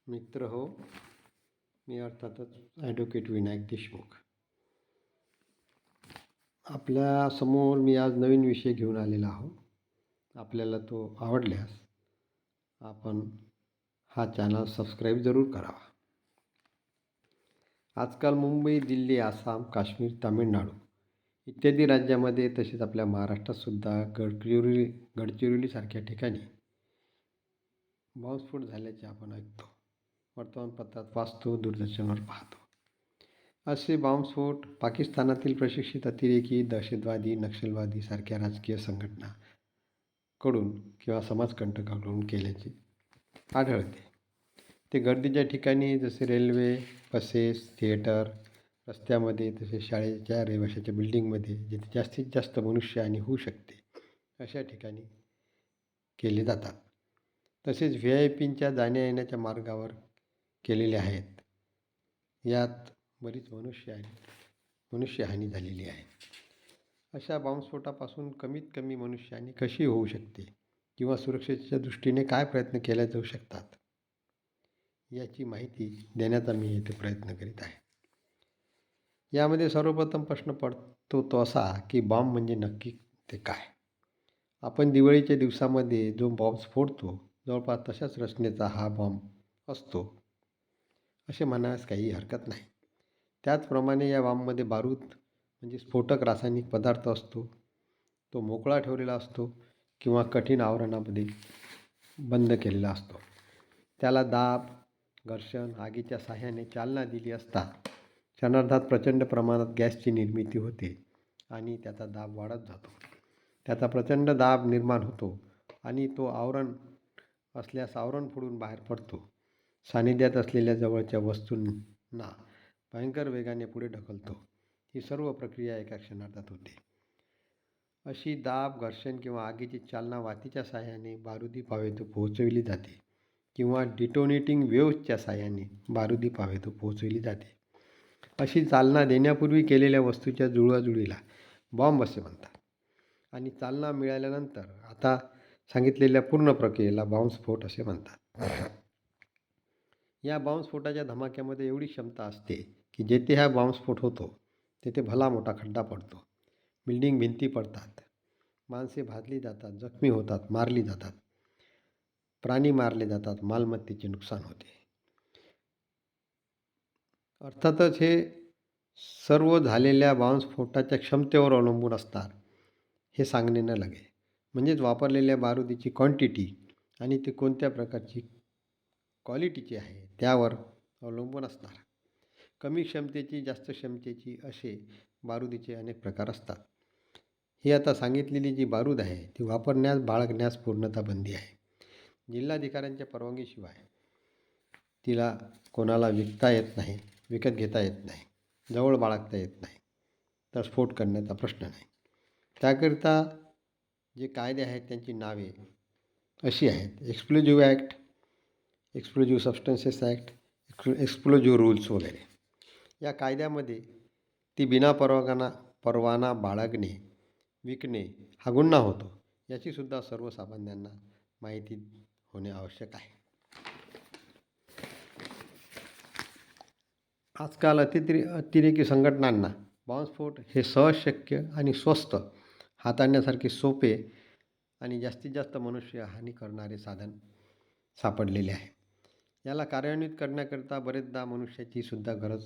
मित्र हो. मी अर्थातच ॲडव्होकेट विनायक देशमुख. आपल्यासमोर मी आज नवीन विषय घेऊन आलेला आहो. आपल्याला तो आवडल्यास आपण हा चॅनल सबस्क्राईब जरूर करावा. आजकाल मुंबई, दिल्ली, आसाम, काश्मीर, तामिळनाडू इत्यादी राज्यामध्ये तसेच आपल्या महाराष्ट्रातसुद्धा गडचिरोलीसारख्या ठिकाणी बॉम्बस्फोट झाल्याचे आपण ऐकतो, वर्तमानपत्रात वाचतो, दूरदर्शनवर पाहतो. असे बॉम्बस्फोट पाकिस्तानातील प्रशिक्षित अतिरेकी, दहशतवादी, नक्षलवादी सारख्या राजकीय संघटनाकडून किंवा समाजकंटकाकडून केल्याचे आढळते. ते गर्दीच्या ठिकाणी जसे रेल्वे, बसेस, थिएटर, रस्त्यामध्ये, तसेच शाळेच्या रहिवाशाच्या बिल्डिंगमध्ये जिथे जास्तीत जास्त मनुष्यहानी होऊ शकते अशा ठिकाणी केले जातात. तसेच VIP-च्या जाण्या येण्याच्या मार्गावर केलेले आहेत. यात बरीच मनुष्यहानी झालेली आहे. अशा बॉम्बस्फोटापासून कमीत कमी मनुष्यहानी कशी होऊ शकते किंवा सुरक्षेच्या दृष्टीने काय प्रयत्न केले जाऊ शकतात याची माहिती देण्याचा मी येथे प्रयत्न करीत आहे. यामध्ये सर्वप्रथम प्रश्न पडतो तो असा की बॉम्ब म्हणजे नक्की ते काय? आपण दिवाळीच्या दिवसामध्ये जो बॉम्ब फोडतो जवळपास तशाच रचनेचा हा बॉम्ब असतो असे म्हणायला काही हरकत नाही. त्याचप्रमाणे या बॉम्बमध्ये बारूद म्हणजे स्फोटक रासायनिक पदार्थ असतो. तो मोकळा ठेवलेला असतो किंवा कठीण आवरणामध्ये बंद केलेला असतो. त्याला दाब, घर्षण, आगीच्या साहाय्याने चालना दिली असता क्षणार्धात प्रचंड प्रमाणात गॅसची निर्मिती होते आणि त्याचा दाब वाढत जातो. त्याचा प्रचंड दाब निर्माण होतो आणि तो आवरण असल्यास आवरण फोडून बाहेर पडतो. सानिध्यात असलेल्या जवळच्या वस्तूंना भयंकर वेगाने पुढे ढकलतो. ही सर्व प्रक्रिया एका क्षणार्धात होते. अशी दाब, घर्षण किंवा आगीची चालना वातीच्या साहाय्याने बारुदी पावेतो पोहोचविली जाते किंवा डिटोनेटिंग वेव्हच्या साहाय्याने बारुदी पावेतो पोहोचविली जाते. अशी चालना देण्यापूर्वी केलेल्या वस्तूच्या जुळवाजुळवीला बॉम्ब असे म्हणतात आणि चालना मिळाल्यानंतर आता सांगितलेल्या पूर्ण प्रक्रियेला बॉम्बस्फोट असे म्हणतात. या बॉम्बस्फोटाच्या धमाक्यामध्ये एवढी क्षमता असते की जेथे हा बॉम्बस्फोट होतो तेथे भला मोठा खड्डा पडतो, बिल्डिंग भिंती पडतात, माणसे भाजली जातात, जखमी होतात, मारली जातात, प्राणी मारले जातात, मालमत्तेचे नुकसान होते. अर्थातच हे सर्व झालेल्या बॉम्बस्फोटाच्या क्षमतेवर अवलंबून असतात हे सांगणे न लगे. म्हणजेच वापरलेल्या बारुदीची क्वांटिटी आणि ते कोणत्या प्रकारची क्वालिटीची आहे त्यावर अवलंबून असणार. कमी क्षमतेची, जास्त क्षमतेची असे बारुदीचे अनेक प्रकार असतात. ही आता सांगितलेली जी बारूद आहे ती वापरण्यास, बाळगण्यास पूर्णतः बंदी आहे. जिल्हाधिकाऱ्यांच्या परवानगीशिवाय तिला कोणाला विकता येत नाही, विकत घेता येत नाही, जवळ बाळगता येत नाही, तर स्फोट करण्याचा प्रश्न नाही. त्याकरिता जे कायदे आहेत त्यांची नावे अशी आहेत: explosive act, explosive substances act, explosive rules वगैरे. या कायद्यामध्ये ती परवाना बाळगणे, विकणे हा गुन्हा होतो याचीसुद्धा सर्वसामान्यांना माहिती होणे आवश्यक आहे. आजकाल अतिरेकी संघटनांना बॉम्बस्फोट हे सहज शक्य आणि स्वस्त, हाताळण्यासारखे सोपे आणि जास्तीत जास्त मनुष्यहानी करणारे साधन सापडलेले आहे. याला कार्यान्वित करण्याकरिता बरेचदा मनुष्याची सुद्धा गरज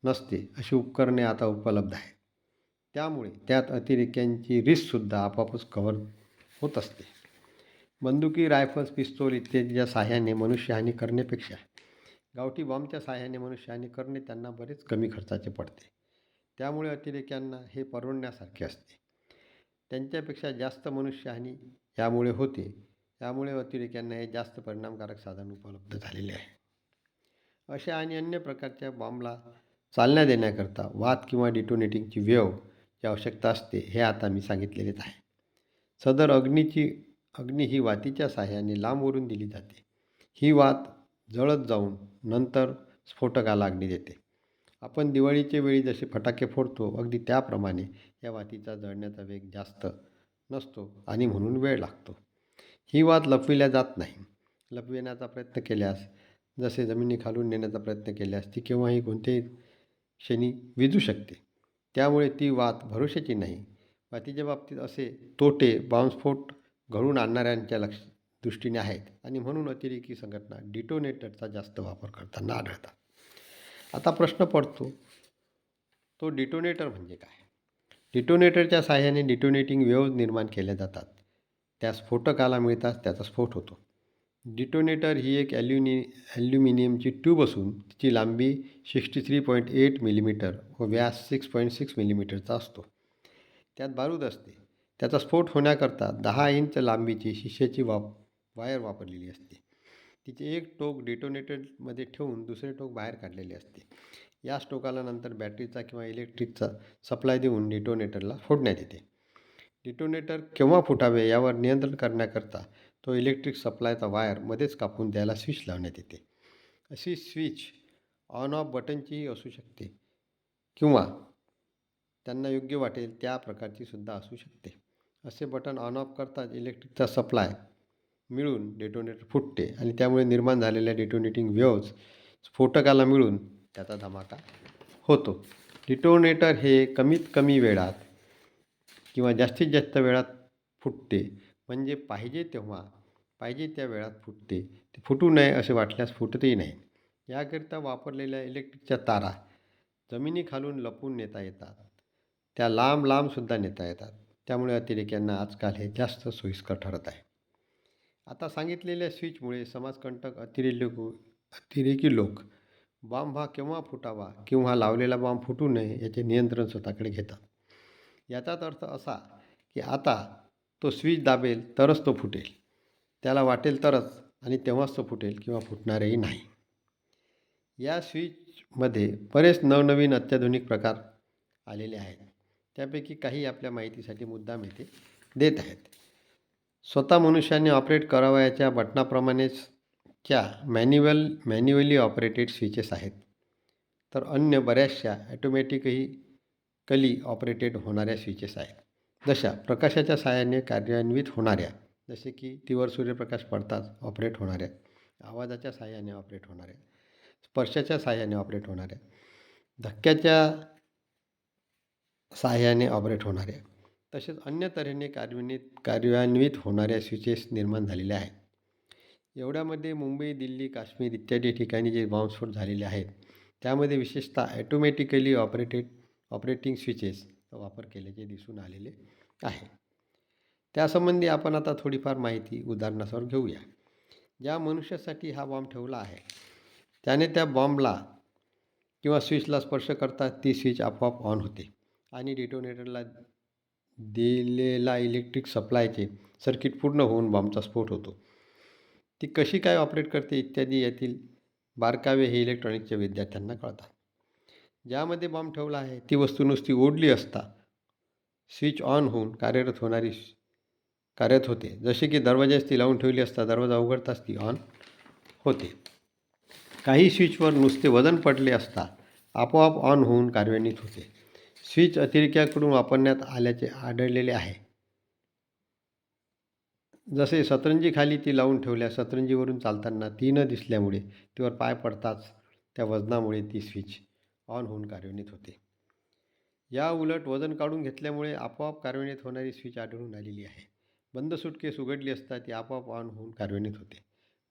नसते अशी उपकरणे आता उपलब्ध आहेत. त्यामुळे त्यात अतिरेक्यांची रिस्कसुद्धा आपोआपच कव्हर होत असते. बंदुकी, रायफल्स, पिस्तूल इत्यादीच्या साहाय्याने मनुष्यहानी करण्यापेक्षा गावठी बॉम्बच्या साहाय्याने मनुष्यहानी करणे त्यांना बरेच कमी खर्चाचे पडते. त्यामुळे अतिरेक्यांना हे परवडण्यासारखे असते. त्यांच्यापेक्षा जास्त मनुष्यहानी यामुळे होते. त्यामुळे अतिरेक्यांना हे जास्त परिणामकारक साधन उपलब्ध झालेले आहे. अशा आणि अन्य प्रकारच्या बॉम्बला चालना देण्याकरता वात किंवा डिटोनेटिंगची वेव्हची आवश्यकता असते हे आता मी सांगितलेलेच आहे. सदर अग्नी ही वातीच्या साहाय्याने लांबवरून दिली जाते. ही वात जळत जाऊन नंतर स्फोटकाला अग्नी देते. आपण दिवाळीच्या वेळी जसे फटाके फोडतो अगदी त्याप्रमाणे या वातीचा जळण्याचा वेग जास्त नसतो आणि म्हणून वेळ लागतो. ही वात लपविल्या जात नाही. लपविण्याचा प्रयत्न केल्यास जसे जमिनीखालून नेण्याचा प्रयत्न केल्यास ती केव्हाही कोणत्याही क्षणी विझू शकते. त्यामुळे ती वात भरोशाची नाही. वातीच्या बाबतीत असे तोटे बॉम्बस्फोट घडवून आणणाऱ्यांच्या दृष्टीने आहेत आणि म्हणून अतिरेकी संघटना डिटोनेटरचा जास्त वापर करताना आढळतात. आता प्रश्न पडतो, तो डिटोनेटर म्हणजे काय? डिटोनेटरच्या साहाय्याने डिटोनेटिंग वेव्ज निर्माण केल्या जातात. त्या स्फोटकाला मिळताच त्याचा स्फोट होतो. डिटोनेटर ही एक ॲल्युमिनियमची ट्यूब असून तिची लांबी 63.8 मिलीमीटर व व्यास 6.6 मिलीमीटरचा असतो. त्यात बारूद असते. त्याचा स्फोट होण्याकरता 10 इंच लांबीची शिश्याची वायर वापरलेली असते. तिचे एक टोक डिटोनेटरमध्ये ठेवून दुसरे टोक बाहेर काढलेले असते. याच टोकाला नंतर बॅटरीचा किंवा इलेक्ट्रिकचा सप्लाय देऊन डिटोनेटरला फोडण्यात येते. डिटोनेटर केव्हा फुटावे यावर नियंत्रण करण्याकरता तो इलेक्ट्रिक सप्लायचा वायर मध्येच कापून त्याला स्विच लावण्यात येते. अशी स्विच ऑन ऑफ बटनचीही असू शकते किंवा त्यांना योग्य वाटेल त्या प्रकारची सुद्धा असू शकते. असे बटन ऑन ऑफ करताच इलेक्ट्रिकचा सप्लाय मिळून डिटोनेटर फुटते आणि त्यामुळे निर्माण झालेल्या डिटोनेटिंग वेव्ज स्फोटकाला मिळून त्याचा धमाका होतो. डिटोनेटर हे कमीत कमी वेळात किंवा जास्तीत जास्त वेळात फुटते, म्हणजे पाहिजे तेव्हा पाहिजे त्या वेळात फुटते. ते फुटू नये असे वाटल्यास फुटतही नाही. याकरिता वापरलेल्या इलेक्ट्रिकच्या तारा जमिनीखालून लपवून नेता येतात. त्या लांब लांबसुद्धा नेता येतात. त्यामुळे अतिरेक्यांना आजकाल हे जास्त सोयीस्कर ठरत आहे. आता सांगितलेल्या स्विचमुळे समाजकंटक अतिरेकी लोक बॉम्ब हा केव्हा फुटावा किंवा लावलेला बॉम्ब फुटू नये याचे नियंत्रण स्वतःकडे घेतात. याचाच अर्थ असा की आता तो स्विच दाबेल तरच तो फुटेल, त्याला वाटेल तरच आणि तेव्हाच तो फुटेल किंवा फुटणारही नाही. या स्विचमध्ये बरेच नवनवीन अत्याधुनिक प्रकार आलेले आहेत. त्यापैकी काही आपल्या माहितीसाठी मुद्दाम येथे देत आहेत. स्वतः मनुष्याने ऑपरेट करावयाच्या बटनाप्रमाणेच मॅन्युअली ऑपरेटेड स्विचेस आहेत. तर अन्य बऱ्याचशा ॲटोमॅटिकली ऑपरेटेड होणाऱ्या स्विचेस आहेत. जशा प्रकाशाच्या साहाय्याने कार्यान्वित होणाऱ्या, जसे की तीवर सूर्यप्रकाश पडताच ऑपरेट होणाऱ्या, आवाजाच्या साहाय्याने ऑपरेट होणाऱ्या, स्पर्शाच्या साहाय्याने ऑपरेट होणाऱ्या, धक्क्याच्या साहाय्याने ऑपरेट होणाऱ्या, तसेच अन्य तऱ्हेने कार्यान्वित होणाऱ्या स्विचेस निर्माण झालेल्या आहेत. एवढ्यामध्ये मुंबई, दिल्ली, काश्मीर इत्यादी ठिकाणी जे बॉम्बस्फोट झालेले आहेत त्यामध्ये विशेषतः ॲटोमॅटिकली ऑपरेटिंग स्विचेसचा वापर केल्याचे दिसून आलेले आहे. त्यासंबंधी आपण आता थोडीफार माहिती उदाहरणासह घेऊया. ज्या मनुष्यासाठी हा बॉम्ब ठेवला आहे त्याने त्या बॉम्बला किंवा स्विचला स्पर्श करता ती स्विच आपोआप ऑन होते आणि डिटोनेटरला दिलेला इलेक्ट्रिक सप्लायचे सर्किट पूर्ण होऊन बॉम्बचा स्फोट होतो. ती कशी काय ऑपरेट करते इत्यादी यातील बारकावे हे इलेक्ट्रॉनिकच्या विद्यार्थ्यांना कळतात. ज्यामध्ये बॉम्ब ठेवला आहे ती वस्तू नुसती ओढली असता स्विच ऑन होऊन कार्यरत होते. जसे की दरवाजास ती लावून ठेवली असता दरवाजा उघडताच ती ऑन होते. काही स्विचवर नुसते वजन पडले असता आपोआप ऑन होऊन कार्यान्वित होते. स्विच अतिरेक्याकडून वापरण्यात आल्याचे आढळलेले आहे. जसे सतरंजीखाली ती लावून ठेवल्यास सतरंजीवरून चालताना ती न दिसल्यामुळे तीवर पाय पडताच त्या वजनामुळे ती स्विच ऑन होऊन कार्यान्वित होते. या उलट वजन काढून घेतल्यामुळे आपोआप कार्यान्वित होणारी स्विच आढळून आलेली आहे. बंद सुटकेस उघडली असता ती आपोआप ऑन होऊन कार्यान्वित होते.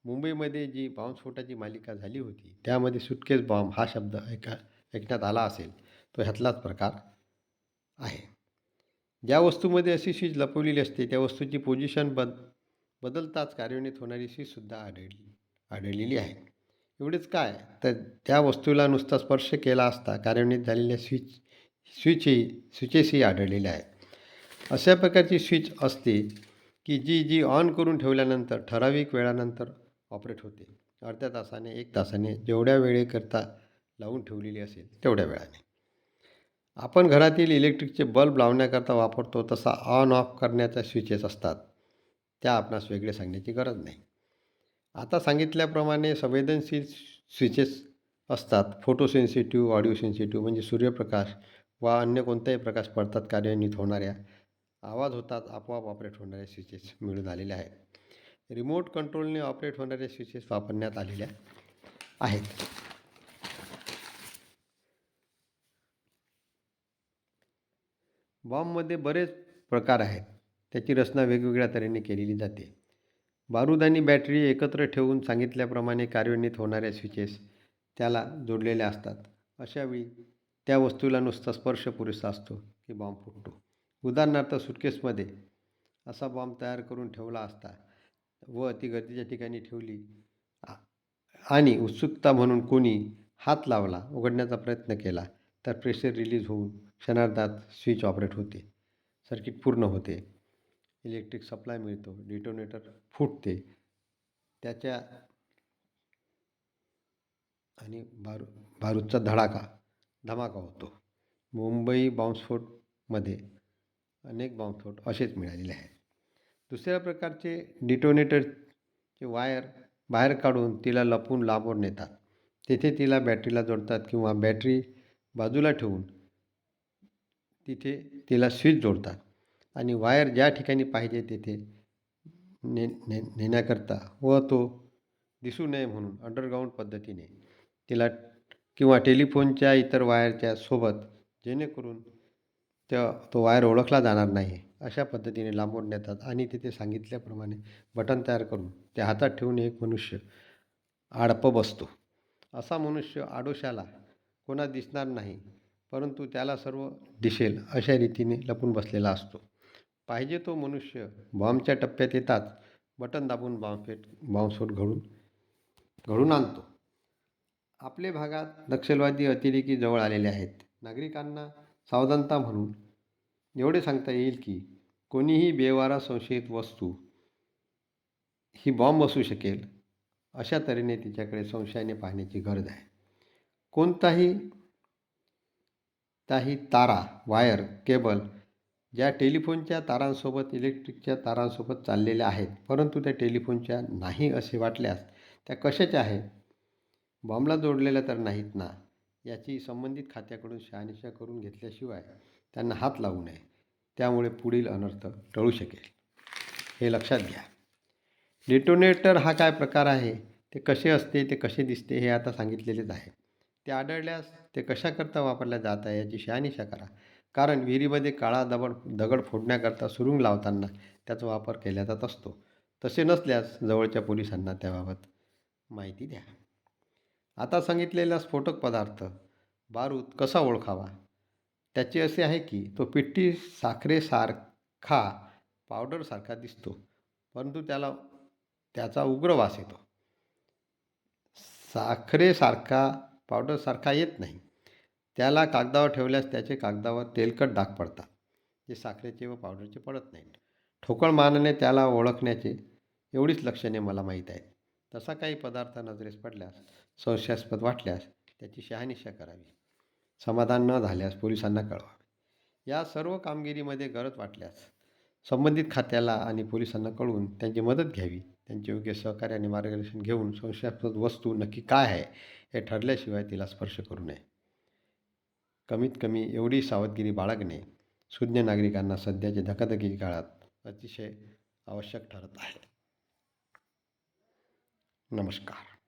मुंबईमध्ये जी बॉम्बस्फोटाची मालिका झाली होती त्यामध्ये सुटकेस बॉम्ब हा शब्द ऐकण्यात आला असेल तो ह्यातलाच प्रकार आहे. ज्या वस्तूमध्ये अशी स्विच लपवलेली असते त्या वस्तूची पोझिशन बदलताच कार्यान्वित होणारी स्विचसुद्धा आढळलेली आहे. एवढेच काय तर त्या वस्तूला नुसता स्पर्श केला असता कार्यान्वित झालेल्या स्विचेसही आढळलेल्या आहेत. अशा प्रकारची स्विच असते की जी ऑन करून ठेवल्यानंतर ठराविक वेळानंतर ऑपरेट होते. अर्ध्या तासाने, 1 तासाने, जेवढ्या वेळेकरता लावून ठेवलेली असेल तेवढ्या वेळाने. आपण घरातील इलेक्ट्रिकचे बल्ब लावण्याकरता वापरतो तसा ऑन ऑफ करण्याच्या स्विचेस असतात. त्या आपणास वेगळे सांगण्याची गरज नाही. आता सांगितल्याप्रमाणे संवेदनशील स्विचेस असतात. फोटो सेन्सिटिव्ह, ऑडिओ सेन्सिटिव्ह म्हणजे सूर्यप्रकाश वा अन्य कोणताही प्रकाश पडतात कार्यान्वित होणाऱ्या, आवाज होतात आपोआप ऑपरेट होणाऱ्या स्विचेस मिळून आलेल्या आहेत. रिमोट कंट्रोलने ऑपरेट होणाऱ्या स्विचेस वापरण्यात आलेल्या आहेत. बॉम्बमध्ये बरेच प्रकार आहेत. त्याची रचना वेगवेगळ्या तऱ्हेने केलेली जाते. बारूद आणि बॅटरी एकत्र ठेवून सांगितल्याप्रमाणे कार्यान्वित होणाऱ्या स्विचेस त्याला जोडलेल्या असतात. अशावेळी त्या वस्तूला नुसता स्पर्श पुरेसा असतो की बॉम्ब फुटतो. उदाहरणार्थ सुटकेसमध्ये असा बॉम्ब तयार करून ठेवला असता व ती गर्दीच्या ठिकाणी ठेवली आणि उत्सुकता म्हणून कोणी हात लावला, उघडण्याचा प्रयत्न केला तर प्रेशर रिलीज होऊन क्षणार्धात स्विच ऑपरेट होते. सर्किट पूर्ण होते. इलेक्ट्रिक सप्लाय मिळतो. डिटोनेटर फुटते. त्याच्या आणि बारूदचा धमाका होतो. मुंबई बॉम्बस्फोटमध्ये अनेक बॉम्बस्फोट असेच मिळालेले आहेत. दुसऱ्या प्रकारचे डिटोनेटरचे वायर बाहेर काढून तिला लपवून लांबवर नेतात. तेथे तिला बॅटरीला जोडतात किंवा बॅटरी बाजूला ठेवून तिथे तिला स्विच जोडतात आणि वायर ज्या ठिकाणी पाहिजे तेथे नेण्याकरता व तो दिसू नये म्हणून अंडरग्राऊंड पद्धतीने तिला किंवा टेलिफोनच्या इतर वायरच्या सोबत, जेणेकरून तो वायर ओळखला जाणार नाही अशा पद्धतीने लांबवून नेतात आणि तिथे सांगितल्याप्रमाणे बटन तयार करून त्या हातात ठेवून एक मनुष्य आडपं बसतो. असा मनुष्य आडोशाला कोणा दिसणार नाही, परंतु त्याला सर्व दिसेल अशा रीतीने लपून बसलेला असतो. पाहिजे तो मनुष्य बॉम्बच्या टप्प्यात येताच बटन दाबून बॉम्बस्फोट घडून आणतो. आपल्या भागात नक्षलवादी अतिरेकी जवळ आलेले आहेत. नागरिकांना सावधानता म्हणून एवढे सांगता येईल की कोणीही बेवारा संशयित वस्तू ही बॉम्ब असू शकेल अशा तऱ्हेने तिच्याकडे संशयाने पाहण्याची गरज आहे. कोणताही तारा, वायर, केबल ज्या टेलिफोनच्या तारांसोबत, इलेक्ट्रिकच्या तारांसोबत चाललेल्या आहेत, परंतु त्या टेलिफोनच्या नाही असे वाटल्यास त्या कशाच्या आहेत? बॉम्बला जोडलेल्या तर नाहीत ना, याची संबंधित खात्याकडून शहानिशा करून घेतल्याशिवाय त्यांना हात लावू नये. त्यामुळे पुढील अनर्थ टळू शकेल, हे लक्षात घ्या. डिटोनेटर हा काय प्रकार आहे, ते कसे असते, ते कसे दिसते हे आता सांगितलेलेच आहे. ते आढळल्यास ते कशाकरता वापरल्या जात आहे याची शहानिशा करा. कारण विहिरीमध्ये काळा दगड फोडण्याकरता सुरुंग लावताना त्याचा वापर केला जात असतो. तसे नसल्यास जवळच्या पोलिसांना त्याबाबत माहिती द्या. आता सांगितलेला स्फोटक पदार्थ बारूद कसा ओळखावा? त्याचे असे आहे की तो पिठी साखरेसारखा, पावडरसारखा दिसतो, परंतु त्याचा उग्र वास येतो. साखरेसारखा, पावडरसारखा येत नाही. त्याला कागदावर ठेवल्यास त्याचे कागदावर तेलकट डाग पडतात, जे साखरेचे व पावडरचे पडत नाहीत. ठोकळ मानाने त्याला ओळखण्याचे एवढीच लक्षणे मला माहीत आहेत. तसा काही पदार्थ नजरेस पडल्यास, संशयास्पद वाटल्यास त्याची शहानिशा करावी. समाधान न झाल्यास पोलिसांना कळवावे. या सर्व कामगिरीमध्ये गरज वाटल्यास संबंधित खात्याला आणि पोलिसांना कळवून त्यांची मदत घ्यावी. त्यांचे योग्य सहकार्य आणि मार्गदर्शन घेऊन संशयास्पद वस्तू नक्की काय आहे हे ठरल्याशिवाय तिला स्पर्श करू नये. कमीत कमी एवढी सावधगिरी बाळगणे सुज्ञ नागरिकांना सध्याच्या धकाधकीच्या काळात अतिशय आवश्यक ठरत आहे. नमस्कार.